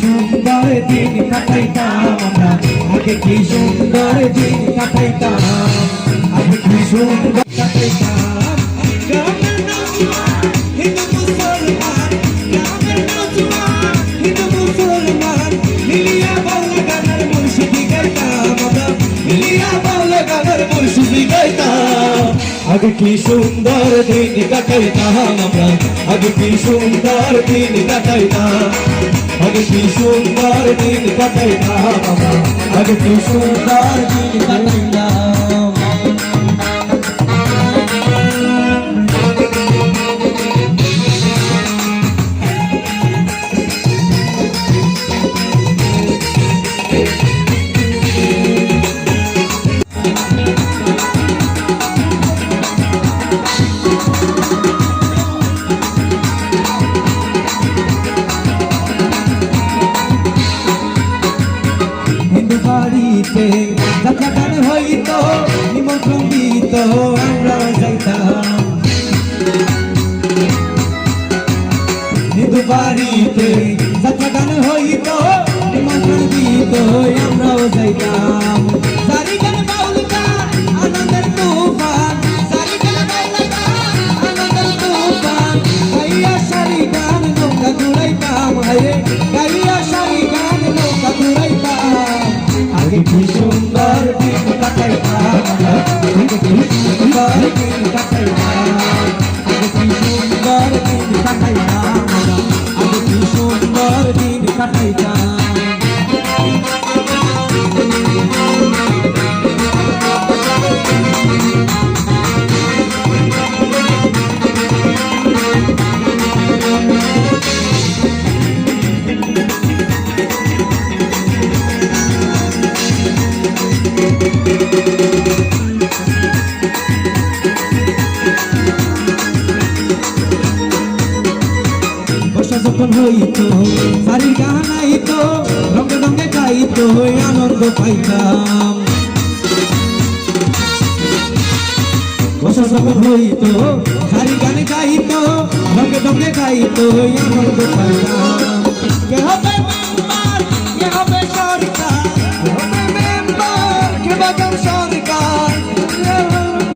সুন্দর দিন কাটাইতাম আমরা, আগে কি সুন্দর দিন কাটাইতাম, আগে কি সুন্দর কাটাইতাম। গ্রামের নওজোয়ান হিন্দু মুসলমান, গ্রামের নওজোয়ান হিন্দু মুসলমান মিলিয়া বাউলা গানের মুর্শিদি গাইতাম আমরা, মিলিয়া বাউলা গানের মুর্শিদি গাইতাম। আগে কি সুন্দর দিন কাটাইতাম আমরা, আগে কি সুন্দর দিন কাটাইতাম, আগে কি সুন্দর দিন কাটাইতাম আমরা, আগে কি সুন্দর দিন কাটাইতাম। বাড়িতে যাত্রা গান হইতো, নিমন্ত্রণ দিত, আমরা যাইতাম। হিন্দু বাড়িতে যাত্রা গান হইতো, নিমন্ত্রণ দিত, আমরাও যাইতাম। সারি গান বাউল গান আনন্দের তুফান, সারি গান বাউল গান আনন্দের তুফান, গাইয়া সারি গান নৌকা ঘুরাইতাম, হায় গাইয়া সারি গান নৌকা ঘুরাইতাম। আগে কি সুন্দর দিন কাটাইতাম আমরা, আগে কি সুন্দর দিন কাটাইতাম, আগে কি সুন্দর দিন কাটাইতাম আমরা, আগে কি সুন্দর দিন কাটাইতাম। বর্ষা যখন হইতো, সারির গান আইতো, রঙে রঙে গাইতো, আনন্দ পাইতাম। বর্ষা যখন হইতো, সারির গান গাইতো, রঙে রঙে গাইতো, আনন্দ পাইতাম। কে হবে মেম্বার, কে হবে সরকার, কে হবে মেম্বার, কে বাজার